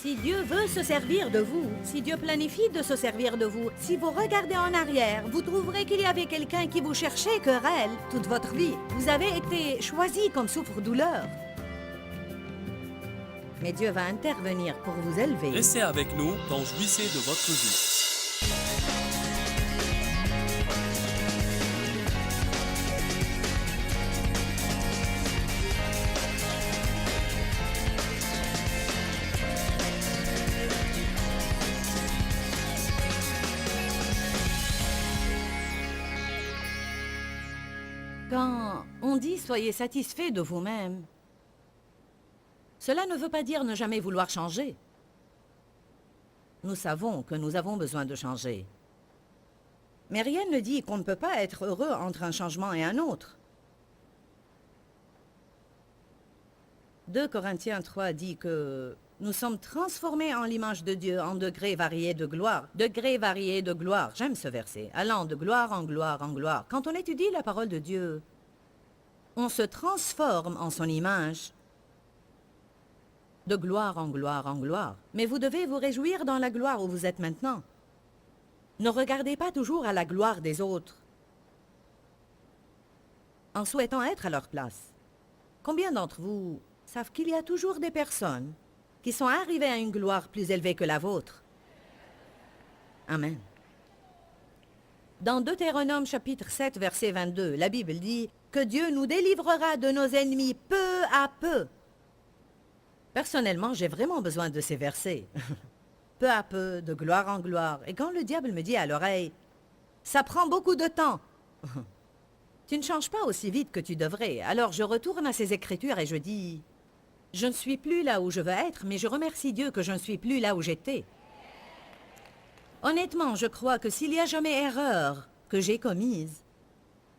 Si Dieu veut se servir de vous, si Dieu planifie de se servir de vous, si vous regardez en arrière, vous trouverez qu'il y avait quelqu'un qui vous cherchait querelle toute votre vie. Vous avez été choisi comme souffre-douleur. Mais Dieu va intervenir pour vous élever. Restez avec nous dans Jouissez de votre vie. Quand on dit « soyez satisfait de vous-même », cela ne veut pas dire ne jamais vouloir changer. Nous savons que nous avons besoin de changer. Mais rien ne dit qu'on ne peut pas être heureux entre un changement et un autre. 2 Corinthiens 3 dit que nous sommes transformés en l'image de Dieu en degrés variés de gloire. Degrés variés de gloire. J'aime ce verset. Allant de gloire en gloire en gloire. Quand on étudie la parole de Dieu, on se transforme en son image de gloire en gloire en gloire. Mais vous devez vous réjouir dans la gloire où vous êtes maintenant. Ne regardez pas toujours à la gloire des autres en souhaitant être à leur place. Combien d'entre vous savent qu'il y a toujours des personnes qui sont arrivées à une gloire plus élevée que la vôtre? Amen. Dans Deutéronome chapitre 7, verset 22, la Bible dit que Dieu nous délivrera de nos ennemis peu à peu. Personnellement, j'ai vraiment besoin de ces versets. Peu à peu, de gloire en gloire. Et quand le diable me dit à l'oreille, « Ça prend beaucoup de temps. » Tu ne changes pas aussi vite que tu devrais. Alors je retourne à ces Écritures et je dis, « Je ne suis plus là où je veux être, mais je remercie Dieu que je ne suis plus là où j'étais. » Honnêtement, je crois que s'il y a jamais erreur que j'ai commise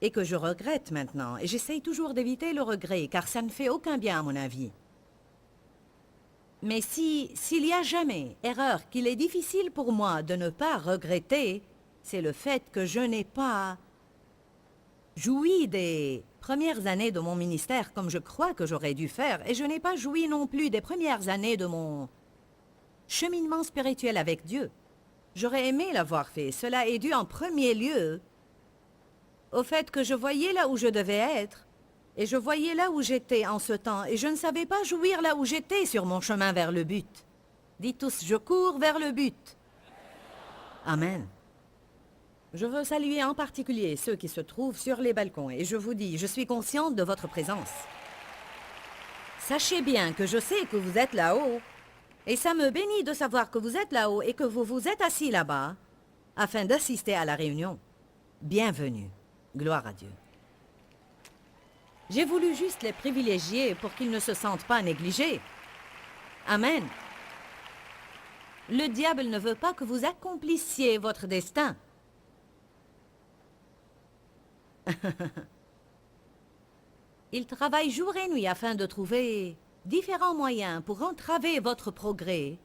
et que je regrette maintenant, et j'essaye toujours d'éviter le regret, car ça ne fait aucun bien à mon avis. Mais s'il y a jamais erreur qu'il est difficile pour moi de ne pas regretter, c'est le fait que je n'ai pas joui des premières années de mon ministère comme je crois que j'aurais dû faire, et je n'ai pas joui non plus des premières années de mon cheminement spirituel avec Dieu. J'aurais aimé l'avoir fait. Cela est dû en premier lieu au fait que je voyais là où je devais être, et je voyais là où j'étais en ce temps, et je ne savais pas jouir là où j'étais sur mon chemin vers le but. Dites tous, je cours vers le but. Amen. Je veux saluer en particulier ceux qui se trouvent sur les balcons, et je vous dis, je suis consciente de votre présence. Sachez bien que je sais que vous êtes là-haut, et ça me bénit de savoir que vous êtes là-haut et que vous vous êtes assis là-bas, afin d'assister à la réunion. Bienvenue. Gloire à Dieu. J'ai voulu juste les privilégier pour qu'ils ne se sentent pas négligés. Amen. Le diable ne veut pas que vous accomplissiez votre destin. Il travaille jour et nuit afin de trouver différents moyens pour entraver votre progrès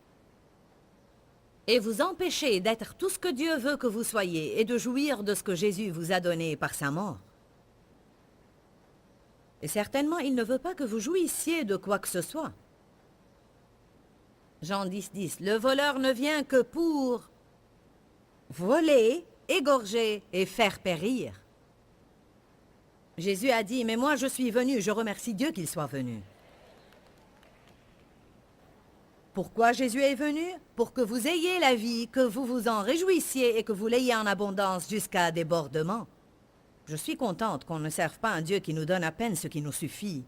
et vous empêcher d'être tout ce que Dieu veut que vous soyez et de jouir de ce que Jésus vous a donné par sa mort. Et certainement, il ne veut pas que vous jouissiez de quoi que ce soit. Jean 10, 10. Le voleur ne vient que pour voler, égorger et faire périr. Jésus a dit, mais moi je suis venu, je remercie Dieu qu'il soit venu. Pourquoi Jésus est venu? Pour que vous ayez la vie, que vous vous en réjouissiez et que vous l'ayez en abondance jusqu'à débordement. Je suis contente qu'on ne serve pas un Dieu qui nous donne à peine ce qui nous suffit,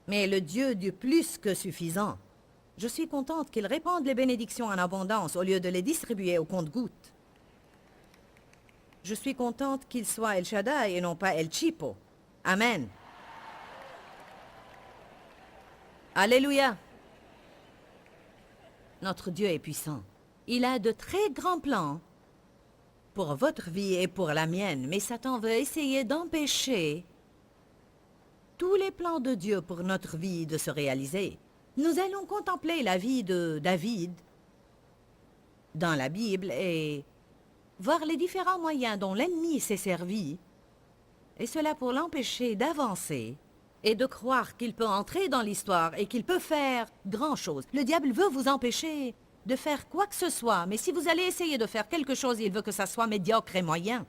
mais le Dieu du plus que suffisant. Je suis contente qu'il répande les bénédictions en abondance au lieu de les distribuer au compte-gouttes. Je suis contente qu'il soit El Shaddai et non pas El Chipo. Amen. Alléluia. Notre Dieu est puissant. Il a de très grands plans pour votre vie et pour la mienne, mais Satan veut essayer d'empêcher tous les plans de Dieu pour notre vie de se réaliser. Nous allons contempler la vie de David dans la Bible et voir les différents moyens dont l'ennemi s'est servi, et cela pour l'empêcher d'avancer et de croire qu'il peut entrer dans l'histoire et qu'il peut faire grand-chose. Le diable veut vous empêcher de faire quoi que ce soit, mais si vous allez essayer de faire quelque chose, il veut que ça soit médiocre et moyen.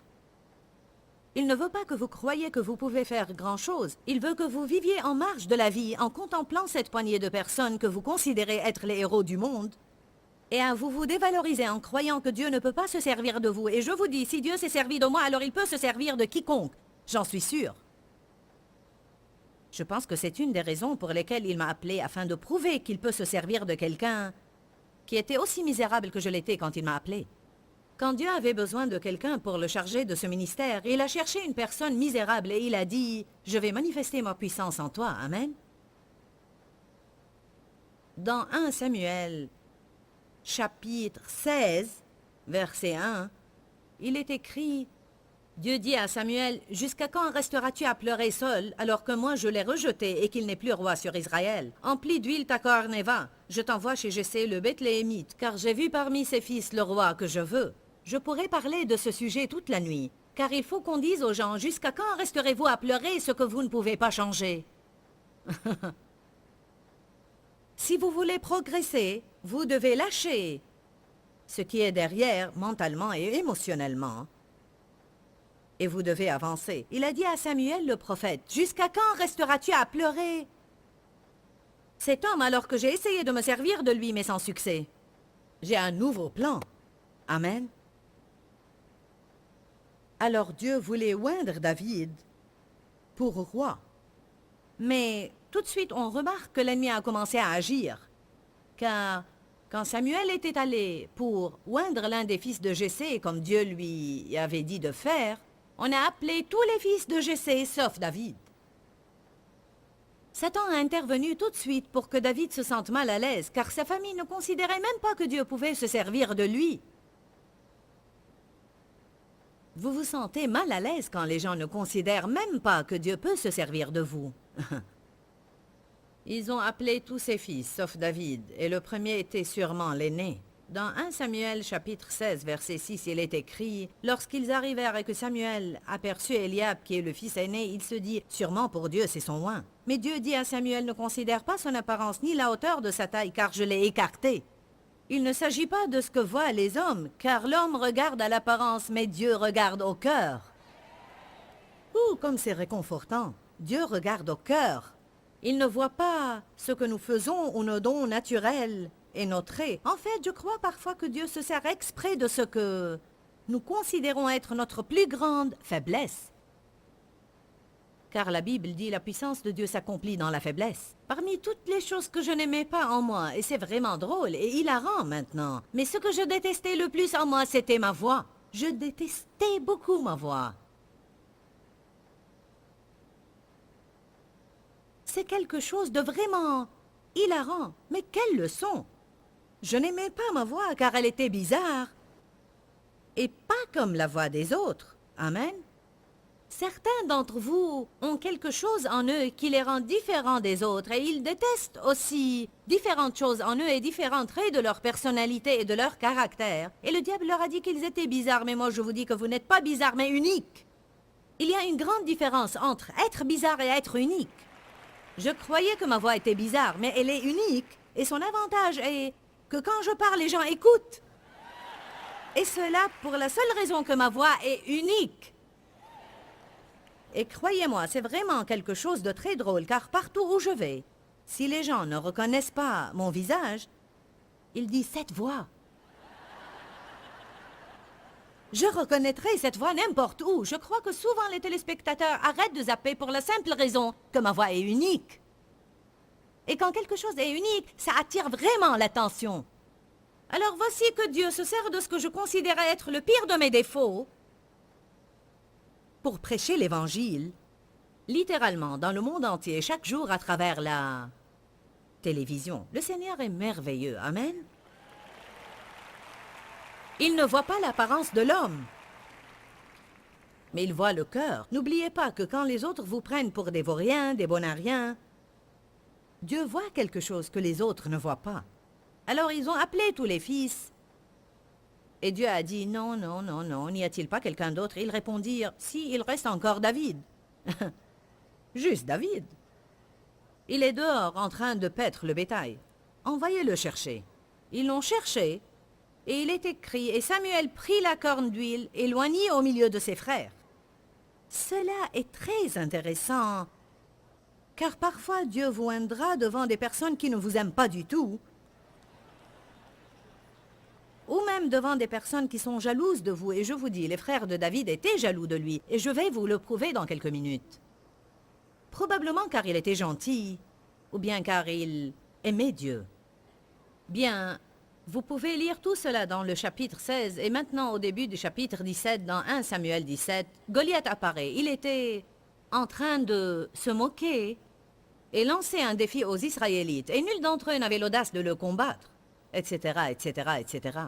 Il ne veut pas que vous croyiez que vous pouvez faire grand-chose. Il veut que vous viviez en marge de la vie en contemplant cette poignée de personnes que vous considérez être les héros du monde. Et à vous dévalorisez en croyant que Dieu ne peut pas se servir de vous. Et je vous dis, si Dieu s'est servi de moi, alors il peut se servir de quiconque. J'en suis sûre. Je pense que c'est une des raisons pour lesquelles il m'a appelé afin de prouver qu'il peut se servir de quelqu'un qui était aussi misérable que je l'étais quand il m'a appelé. Quand Dieu avait besoin de quelqu'un pour le charger de ce ministère, il a cherché une personne misérable et il a dit « Je vais manifester ma puissance en toi. » Amen. Dans 1 Samuel, chapitre 16, verset 1, il est écrit « Dieu dit à Samuel, « Jusqu'à quand resteras-tu à pleurer seul, alors que moi je l'ai rejeté et qu'il n'est plus roi sur Israël? Emplis d'huile ta corne et va. Je t'envoie chez Jessé le Bethléemite, car j'ai vu parmi ses fils le roi que je veux. » Je pourrais parler de ce sujet toute la nuit, car il faut qu'on dise aux gens, « Jusqu'à quand resterez-vous à pleurer ce que vous ne pouvez pas changer? » Si vous voulez progresser, vous devez lâcher ce qui est derrière mentalement et émotionnellement. Et vous devez avancer. Il a dit à Samuel le prophète, « Jusqu'à quand resteras-tu à pleurer? » Cet homme, alors que j'ai essayé de me servir de lui, mais sans succès. J'ai un nouveau plan. Amen. Alors Dieu voulait oindre David pour roi. Mais tout de suite, on remarque que l'ennemi a commencé à agir. Car quand Samuel était allé pour oindre l'un des fils de Jessé, comme Dieu lui avait dit de faire, on a appelé tous les fils de Jessé, sauf David. Satan a intervenu tout de suite pour que David se sente mal à l'aise, car sa famille ne considérait même pas que Dieu pouvait se servir de lui. Vous vous sentez mal à l'aise quand les gens ne considèrent même pas que Dieu peut se servir de vous. Ils ont appelé tous ses fils, sauf David, et le premier était sûrement l'aîné. Dans 1 Samuel chapitre 16, verset 6, il est écrit « Lorsqu'ils arrivèrent et que Samuel aperçut Eliab, qui est le fils aîné, il se dit « Sûrement pour Dieu, c'est son oint. » Mais Dieu dit à Samuel « Ne considère pas son apparence ni la hauteur de sa taille, car je l'ai écarté. » Il ne s'agit pas de ce que voient les hommes, car l'homme regarde à l'apparence, mais Dieu regarde au cœur. Ouh, comme c'est réconfortant. Dieu regarde au cœur. Il ne voit pas ce que nous faisons ou nos dons naturels et nos traits. En fait, je crois parfois que Dieu se sert exprès de ce que nous considérons être notre plus grande faiblesse. Car la Bible dit la puissance de Dieu s'accomplit dans la faiblesse. Parmi toutes les choses que je n'aimais pas en moi, et c'est vraiment drôle et hilarant maintenant, mais ce que je détestais le plus en moi, c'était ma voix. Je détestais beaucoup ma voix. C'est quelque chose de vraiment hilarant. Mais quelle leçon! Je n'aimais pas ma voix car elle était bizarre. Et pas comme la voix des autres. Amen. Certains d'entre vous ont quelque chose en eux qui les rend différents des autres et ils détestent aussi différentes choses en eux et différents traits de leur personnalité et de leur caractère. Et le diable leur a dit qu'ils étaient bizarres, mais moi je vous dis que vous n'êtes pas bizarres mais uniques. Il y a une grande différence entre être bizarre et être unique. Je croyais que ma voix était bizarre, mais elle est unique et son avantage est que quand je parle, les gens écoutent. Et cela pour la seule raison que ma voix est unique. Et croyez-moi, c'est vraiment quelque chose de très drôle, car partout où je vais, si les gens ne reconnaissent pas mon visage, ils disent « cette voix ». Je reconnaîtrai cette voix n'importe où. Je crois que souvent les téléspectateurs arrêtent de zapper pour la simple raison que ma voix est unique. Et quand quelque chose est unique, ça attire vraiment l'attention. Alors voici que Dieu se sert de ce que je considérais être le pire de mes défauts pour prêcher l'Évangile, littéralement dans le monde entier, chaque jour à travers la télévision. Le Seigneur est merveilleux. Amen. Il ne voit pas l'apparence de l'homme, mais il voit le cœur. N'oubliez pas que quand les autres vous prennent pour des vauriens, des bonariens, Dieu voit quelque chose que les autres ne voient pas. Alors ils ont appelé tous les fils. Et Dieu a dit, non, non, non, non, n'y a-t-il pas quelqu'un d'autre? Ils répondirent, si, il reste encore David. Juste David. Il est dehors en train de paître le bétail. Envoyez le chercher. Ils l'ont cherché, et il est écrit, et Samuel prit la corne d'huile et l'oignit au milieu de ses frères. Cela est très intéressant, car parfois Dieu vous oindra devant des personnes qui ne vous aiment pas du tout, ou même devant des personnes qui sont jalouses de vous. Et je vous dis, les frères de David étaient jaloux de lui, et je vais vous le prouver dans quelques minutes. Probablement car il était gentil, ou bien car il aimait Dieu. Bien, vous pouvez lire tout cela dans le chapitre 16, et maintenant au début du chapitre 17, dans 1 Samuel 17, Goliath apparaît. Il était en train de se moquer et lancer un défi aux Israélites, et nul d'entre eux n'avait l'audace de le combattre, etc., etc., etc.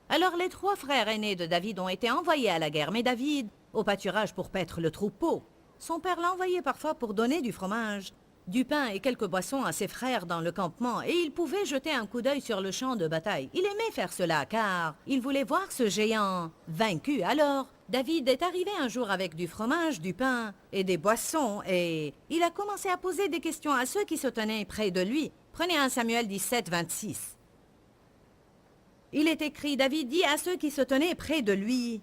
Alors les 3 frères aînés de David ont été envoyés à la guerre, mais David, au pâturage pour paître le troupeau. Son père l'envoyait parfois pour donner du fromage, du pain et quelques boissons à ses frères dans le campement, et il pouvait jeter un coup d'œil sur le champ de bataille. Il aimait faire cela, car il voulait voir ce géant vaincu. Alors, David est arrivé un jour avec du fromage, du pain et des boissons, et il a commencé à poser des questions à ceux qui se tenaient près de lui. Prenez 1 Samuel 17, 26. Il est écrit, David dit à ceux qui se tenaient près de lui,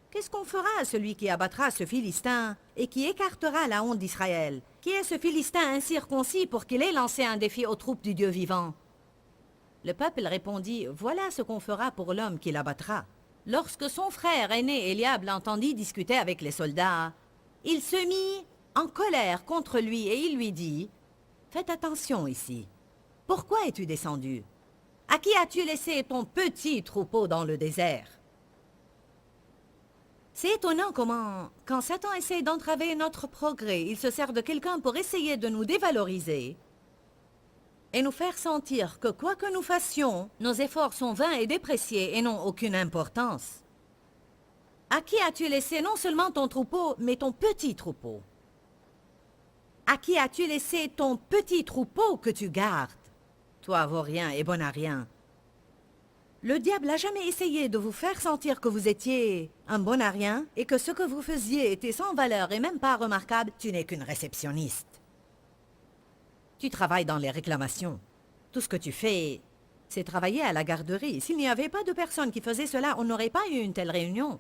« Qu'est-ce qu'on fera à celui qui abattra ce Philistin et qui écartera la honte d'Israël? Qui est ce Philistin incirconcis pour qu'il ait lancé un défi aux troupes du Dieu vivant? » Le peuple répondit, « Voilà ce qu'on fera pour l'homme qui l'abattra. » Lorsque son frère aîné Eliab l'entendit discuter avec les soldats, il se mit en colère contre lui et il lui dit, « Faites attention ici. Pourquoi es-tu descendu? À qui as-tu laissé ton petit troupeau dans le désert? » C'est étonnant comment, quand Satan essaie d'entraver notre progrès, il se sert de quelqu'un pour essayer de nous dévaloriser et nous faire sentir que quoi que nous fassions, nos efforts sont vains et dépréciés et n'ont aucune importance. À qui as-tu laissé non seulement ton troupeau, mais ton petit troupeau? À qui as-tu laissé ton petit troupeau que tu gardes? Toi, vaurien et bon à rien. Le diable n'a jamais essayé de vous faire sentir que vous étiez un bon à rien et que ce que vous faisiez était sans valeur et même pas remarquable. Tu n'es qu'une réceptionniste. Tu travailles dans les réclamations. Tout ce que tu fais, c'est travailler à la garderie. S'il n'y avait pas de personnes qui faisaient cela, on n'aurait pas eu une telle réunion.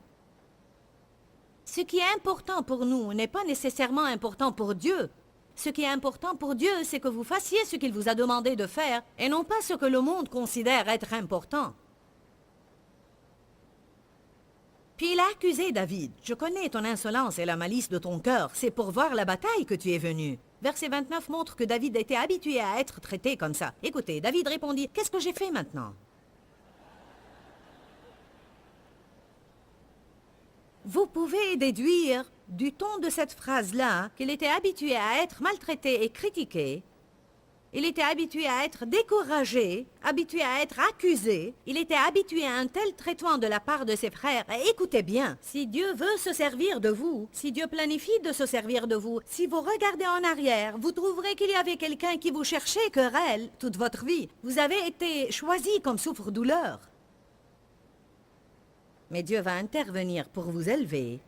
Ce qui est important pour nous n'est pas nécessairement important pour Dieu. Ce qui est important pour Dieu, c'est que vous fassiez ce qu'il vous a demandé de faire et non pas ce que le monde considère être important. Puis il a accusé David. « Je connais ton insolence et la malice de ton cœur. C'est pour voir la bataille que tu es venu. » Verset 29 montre que David était habitué à être traité comme ça. Écoutez, David répondit, « Qu'est-ce que j'ai fait maintenant ?» Vous pouvez déduire du ton de cette phrase-là qu'il était habitué à être maltraité et critiqué. Il était habitué à être découragé, habitué à être accusé. Il était habitué à un tel traitement de la part de ses frères. Et écoutez bien, si Dieu veut se servir de vous, si Dieu planifie de se servir de vous, si vous regardez en arrière, vous trouverez qu'il y avait quelqu'un qui vous cherchait querelle toute votre vie. Vous avez été choisi comme souffre-douleur. Mais Dieu va intervenir pour vous élever,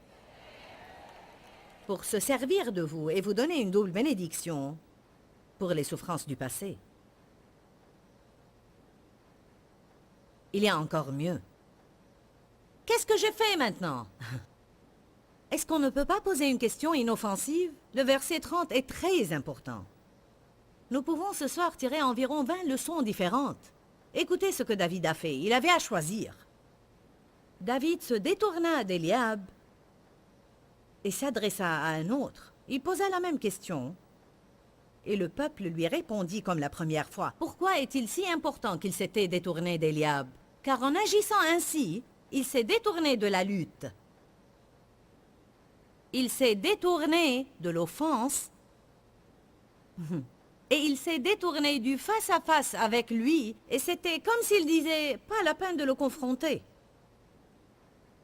pour se servir de vous et vous donner une double bénédiction pour les souffrances du passé. Il y a encore mieux. Qu'est-ce que j'ai fait maintenant? Est-ce qu'on ne peut pas poser une question inoffensive? Le verset 30 est très important. Nous pouvons ce soir tirer environ 20 leçons différentes. Écoutez ce que David a fait. Il avait à choisir. David se détourna d'Eliab et s'adressa à un autre. Il posa la même question. Et le peuple lui répondit comme la première fois. Pourquoi est-il si important qu'il s'était détourné d'Eliab? Car en agissant ainsi, il s'est détourné de la lutte. Il s'est détourné de l'offense. Et il s'est détourné du face-à-face avec lui. Et c'était comme s'il disait, pas la peine de le confronter.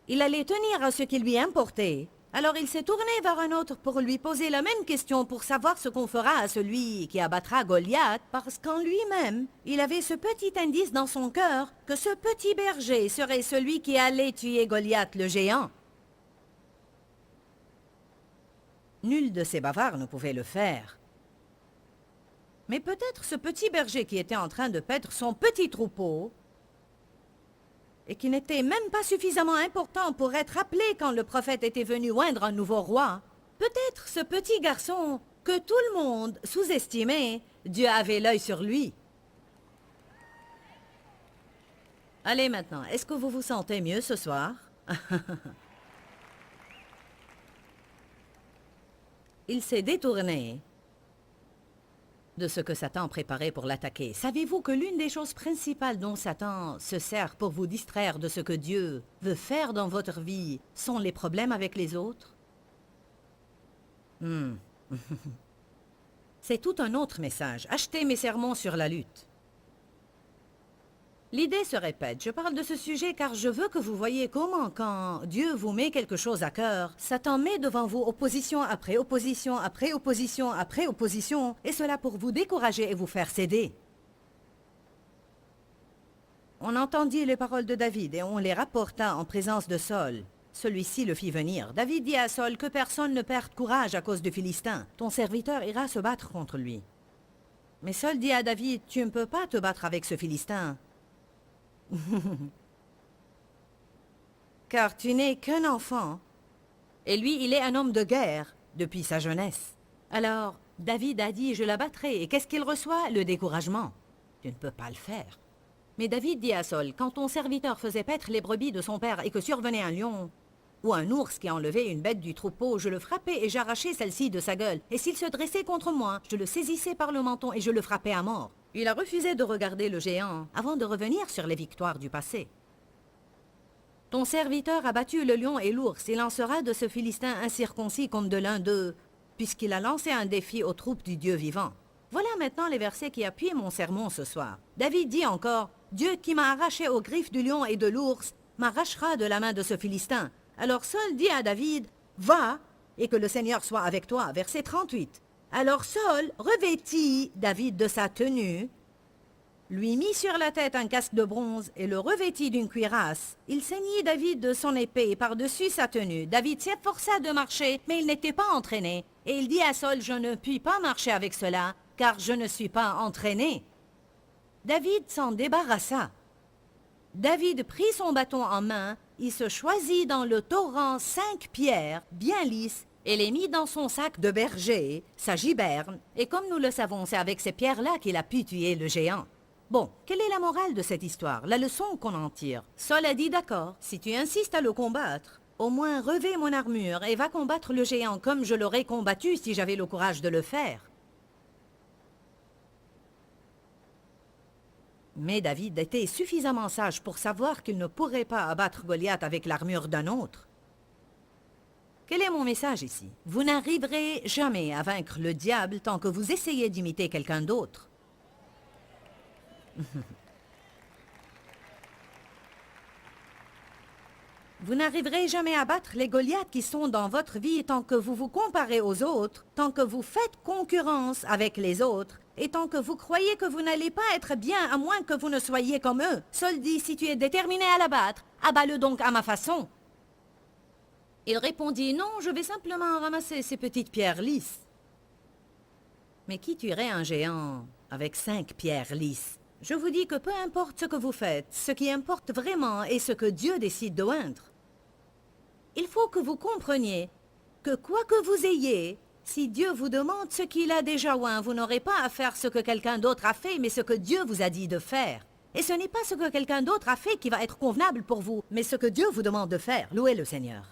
Il allait tenir à ce qui lui importait. Alors il s'est tourné vers un autre pour lui poser la même question pour savoir ce qu'on fera à celui qui abattra Goliath, parce qu'en lui-même, il avait ce petit indice dans son cœur que ce petit berger serait celui qui allait tuer Goliath le géant. Nul de ces bavards ne pouvait le faire. Mais peut-être ce petit berger qui était en train de paître son petit troupeau et qui n'était même pas suffisamment important pour être appelé quand le prophète était venu oindre un nouveau roi. Peut-être ce petit garçon que tout le monde sous-estimait, Dieu avait l'œil sur lui. Allez maintenant, est-ce que vous vous sentez mieux ce soir? Il s'est détourné de ce que Satan préparait pour l'attaquer. Savez-vous que l'une des choses principales dont Satan se sert pour vous distraire de ce que Dieu veut faire dans votre vie sont les problèmes avec les autres? C'est tout un autre message. Achetez mes sermons sur la lutte. L'idée se répète. Je parle de ce sujet car je veux que vous voyez comment, quand Dieu vous met quelque chose à cœur, Satan met devant vous opposition après opposition, après opposition, après opposition, et cela pour vous décourager et vous faire céder. On entendit les paroles de David et on les rapporta en présence de Saul. Celui-ci le fit venir. David dit à Saul que personne ne perde courage à cause du Philistin. Ton serviteur ira se battre contre lui. Mais Saul dit à David, tu ne peux pas te battre avec ce Philistin. Car tu n'es qu'un enfant, et lui, il est un homme de guerre depuis sa jeunesse. Alors, David a dit, je la battrai, et qu'est-ce qu'il reçoit? Le découragement. Tu ne peux pas le faire. Mais David dit à Saul, quand ton serviteur faisait paître les brebis de son père et que survenait un lion ou un ours qui enlevait une bête du troupeau, je le frappais et j'arrachais celle-ci de sa gueule. Et s'il se dressait contre moi, je le saisissais par le menton et je le frappais à mort. Il a refusé de regarder le géant avant de revenir sur les victoires du passé. Ton serviteur a battu le lion et l'ours. Il en sera de ce Philistin incirconcis comme de l'un d'eux, puisqu'il a lancé un défi aux troupes du Dieu vivant. Voilà maintenant les versets qui appuient mon sermon ce soir. David dit encore, « Dieu qui m'a arraché aux griffes du lion et de l'ours, m'arrachera de la main de ce Philistin. » Alors Saul dit à David, « Va, et que le Seigneur soit avec toi. » Verset 38. Alors Saul revêtit David de sa tenue, lui mit sur la tête un casque de bronze et le revêtit d'une cuirasse. Il ceignit David de son épée par-dessus sa tenue. David s'efforça de marcher, mais il n'était pas entraîné. Et il dit à Saul, « Je ne puis pas marcher avec cela, car je ne suis pas entraîné. » David s'en débarrassa. David prit son bâton en main, il se choisit dans le torrent 5 pierres, bien lisses, et les mit dans son sac de berger, sa giberne, et comme nous le savons, c'est avec ces pierres-là qu'il a pu tuer le géant. Bon, quelle est la morale de cette histoire, la leçon qu'on en tire? Saul a dit, d'accord, si tu insistes à le combattre, au moins revêt mon armure et va combattre le géant comme je l'aurais combattu si j'avais le courage de le faire. Mais David était suffisamment sage pour savoir qu'il ne pourrait pas abattre Goliath avec l'armure d'un autre. Quel est mon message ici? Vous n'arriverez jamais à vaincre le diable tant que vous essayez d'imiter quelqu'un d'autre. Vous n'arriverez jamais à battre les Goliaths qui sont dans votre vie tant que vous vous comparez aux autres, tant que vous faites concurrence avec les autres, et tant que vous croyez que vous n'allez pas être bien à moins que vous ne soyez comme eux. Saul dit, si tu es déterminé à l'abattre, abats-le donc à ma façon. Il répondit, non, je vais simplement ramasser ces petites pierres lisses. Mais qui tuerait un géant avec 5 pierres lisses? Je vous dis que peu importe ce que vous faites, ce qui importe vraiment est ce que Dieu décide de oindre. Il faut que vous compreniez que quoi que vous ayez, si Dieu vous demande ce qu'il a déjà oint, vous n'aurez pas à faire ce que quelqu'un d'autre a fait, mais ce que Dieu vous a dit de faire. Et ce n'est pas ce que quelqu'un d'autre a fait qui va être convenable pour vous, mais ce que Dieu vous demande de faire. Louez le Seigneur.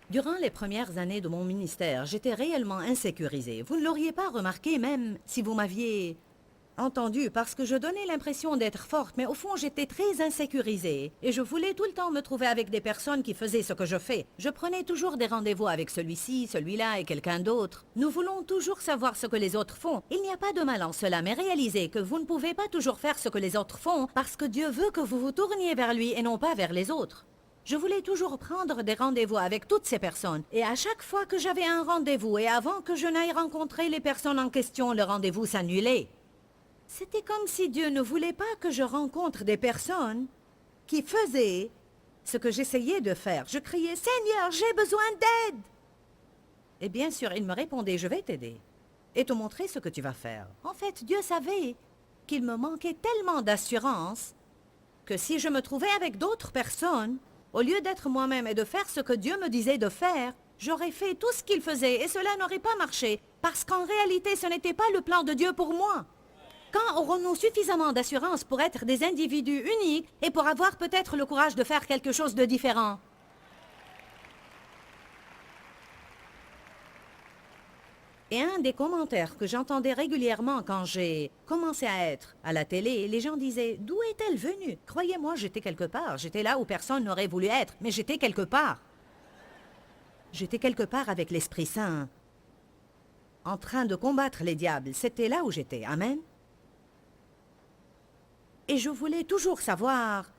Durant les premières années de mon ministère, j'étais réellement insécurisée. Vous ne l'auriez pas remarqué même si vous m'aviez entendu, parce que je donnais l'impression d'être forte, mais au fond j'étais très insécurisée. Et je voulais tout le temps me trouver avec des personnes qui faisaient ce que je fais. Je prenais toujours des rendez-vous avec celui-ci, celui-là et quelqu'un d'autre. Nous voulons toujours savoir ce que les autres font. Il n'y a pas de mal en cela, mais réalisez que vous ne pouvez pas toujours faire ce que les autres font, parce que Dieu veut que vous vous tourniez vers lui et non pas vers les autres. Je voulais toujours prendre des rendez-vous avec toutes ces personnes. Et à chaque fois que j'avais un rendez-vous et avant que je n'aille rencontrer les personnes en question, le rendez-vous s'annulait. C'était comme si Dieu ne voulait pas que je rencontre des personnes qui faisaient ce que j'essayais de faire. Je criais « Seigneur, j'ai besoin d'aide !» Et bien sûr, il me répondait, je vais t'aider et te montrer ce que tu vas faire. En fait, Dieu savait qu'il me manquait tellement d'assurance que si je me trouvais avec d'autres personnes, au lieu d'être moi-même et de faire ce que Dieu me disait de faire, j'aurais fait tout ce qu'il faisait et cela n'aurait pas marché, parce qu'en réalité, ce n'était pas le plan de Dieu pour moi. Quand aurons-nous suffisamment d'assurance pour être des individus uniques et pour avoir peut-être le courage de faire quelque chose de différent? Et un des commentaires que j'entendais régulièrement quand j'ai commencé à être à la télé, les gens disaient « D'où est-elle venue ?» Croyez-moi, j'étais quelque part. J'étais là où personne n'aurait voulu être, mais j'étais quelque part. J'étais quelque part avec l'Esprit Saint, en train de combattre les diables. C'était là où j'étais. Amen. Et je voulais toujours savoir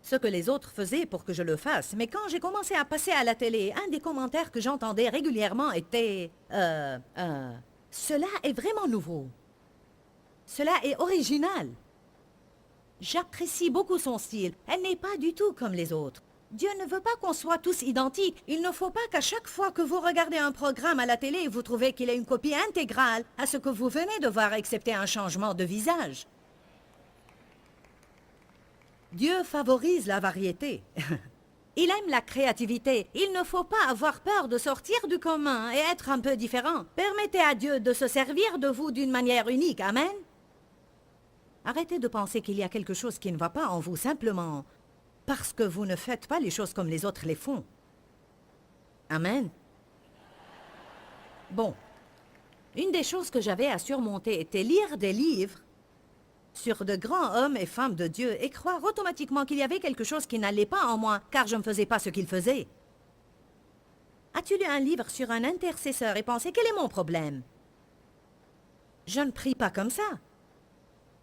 ce que les autres faisaient pour que je le fasse. Mais quand j'ai commencé à passer à la télé, un des commentaires que j'entendais régulièrement était « Cela est vraiment nouveau. Cela est original. J'apprécie beaucoup son style. Elle n'est pas du tout comme les autres. Dieu ne veut pas qu'on soit tous identiques. Il ne faut pas qu'à chaque fois que vous regardez un programme à la télé, vous trouvez qu'il est une copie intégrale à ce que vous venez de voir, excepté un changement de visage. Dieu favorise la variété. Il aime la créativité. Il ne faut pas avoir peur de sortir du commun et être un peu différent. Permettez à Dieu de se servir de vous d'une manière unique. Amen. Arrêtez de penser qu'il y a quelque chose qui ne va pas en vous simplement parce que vous ne faites pas les choses comme les autres les font. Amen. Bon. Une des choses que j'avais à surmonter était lire des livres sur de grands hommes et femmes de Dieu et croire automatiquement qu'il y avait quelque chose qui n'allait pas en moi, car je ne faisais pas ce qu'ils faisaient. As-tu lu un livre sur un intercesseur et pensé quel est mon problème? Je ne prie pas comme ça.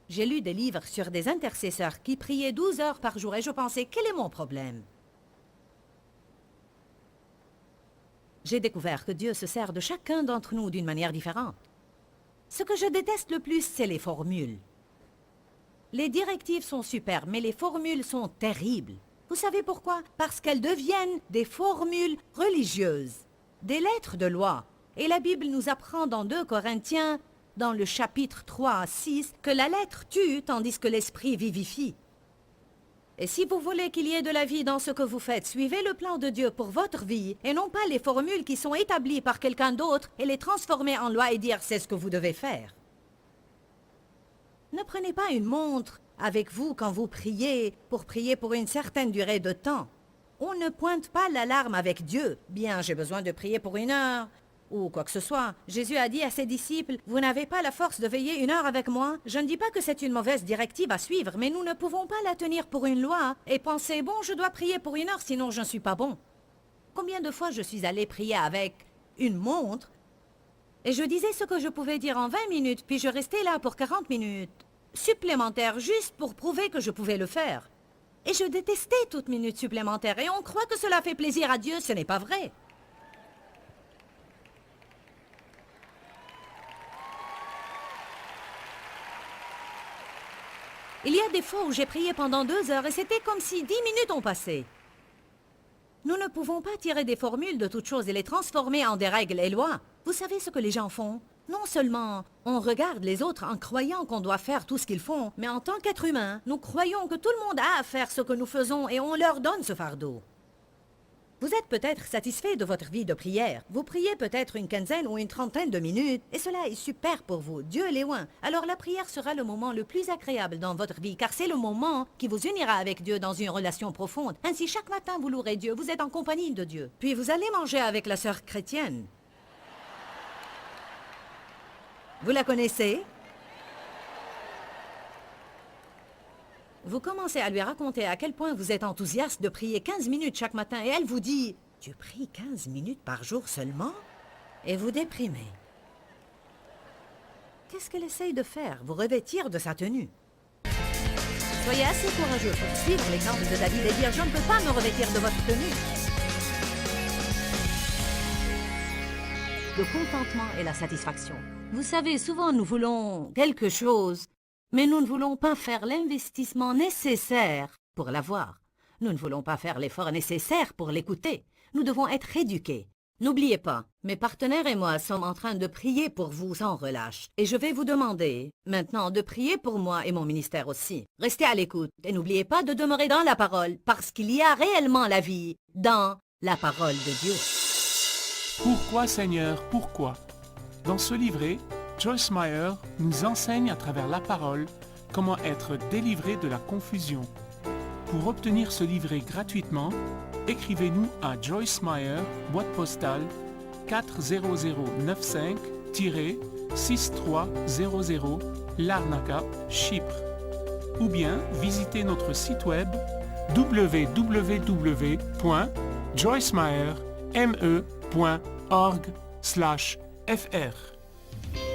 J'ai lu des livres sur des intercesseurs qui priaient 12 heures par jour et je pensais quel est mon problème? J'ai découvert que Dieu se sert de chacun d'entre nous d'une manière différente. Ce que je déteste le plus, c'est les formules. Les directives sont super, mais les formules sont terribles. Vous savez pourquoi? Parce qu'elles deviennent des formules religieuses, des lettres de loi. Et la Bible nous apprend dans 2 Corinthiens, dans le chapitre 3 à 6, que la lettre tue tandis que l'esprit vivifie. Et si vous voulez qu'il y ait de la vie dans ce que vous faites, suivez le plan de Dieu pour votre vie et non pas les formules qui sont établies par quelqu'un d'autre et les transformer en loi et dire c'est ce que vous devez faire. Ne prenez pas une montre avec vous quand vous priez pour une certaine durée de temps. On ne pointe pas l'alarme avec Dieu. Bien, j'ai besoin de prier pour 1 heure, ou quoi que ce soit. Jésus a dit à ses disciples, « Vous n'avez pas la force de veiller 1 heure avec moi ?» Je ne dis pas que c'est une mauvaise directive à suivre, mais nous ne pouvons pas la tenir pour une loi et penser, « Bon, je dois prier pour 1 heure, sinon je ne suis pas bon. » Combien de fois je suis allée prier avec une montre et je disais ce que je pouvais dire en 20 minutes, puis je restais là pour 40 minutes supplémentaires juste pour prouver que je pouvais le faire. Et je détestais toute minute supplémentaire et on croit que cela fait plaisir à Dieu, ce n'est pas vrai. Il y a des fois où j'ai prié pendant 2 heures et c'était comme si 10 minutes ont passé. Nous ne pouvons pas tirer des formules de toutes choses et les transformer en des règles et lois. Vous savez ce que les gens font? Non seulement on regarde les autres en croyant qu'on doit faire tout ce qu'ils font, mais en tant qu'être humain, nous croyons que tout le monde a à faire ce que nous faisons et on leur donne ce fardeau. Vous êtes peut-être satisfait de votre vie de prière. Vous priez peut-être une quinzaine ou une trentaine de minutes, et cela est super pour vous. Dieu l'est loin. Alors la prière sera le moment le plus agréable dans votre vie, car c'est le moment qui vous unira avec Dieu dans une relation profonde. Ainsi, chaque matin, vous louerez Dieu, vous êtes en compagnie de Dieu. Puis vous allez manger avec la sœur chrétienne. Vous la connaissez? Vous commencez à lui raconter à quel point vous êtes enthousiaste de prier 15 minutes chaque matin et elle vous dit « Tu pries 15 minutes par jour seulement ?» et vous déprimez. Qu'est-ce qu'elle essaye de faire? Vous revêtir de sa tenue. Soyez assez courageux pour suivre l'exemple de David et dire « Je ne peux pas me revêtir de votre tenue. » Le contentement et la satisfaction. Vous savez, souvent nous voulons quelque chose, mais nous ne voulons pas faire l'investissement nécessaire pour l'avoir. Nous ne voulons pas faire l'effort nécessaire pour l'écouter. Nous devons être éduqués. N'oubliez pas, mes partenaires et moi sommes en train de prier pour vous sans relâche. Et je vais vous demander maintenant de prier pour moi et mon ministère aussi. Restez à l'écoute et n'oubliez pas de demeurer dans la parole parce qu'il y a réellement la vie dans la parole de Dieu. Pourquoi Seigneur, pourquoi? Dans ce livret, Joyce Meyer nous enseigne à travers la parole comment être délivré de la confusion. Pour obtenir ce livret gratuitement, écrivez-nous à Joyce Meyer, boîte postale 40095-6300 Larnaca, Chypre. Ou bien visitez notre site web www.joycemeyer.org/fr.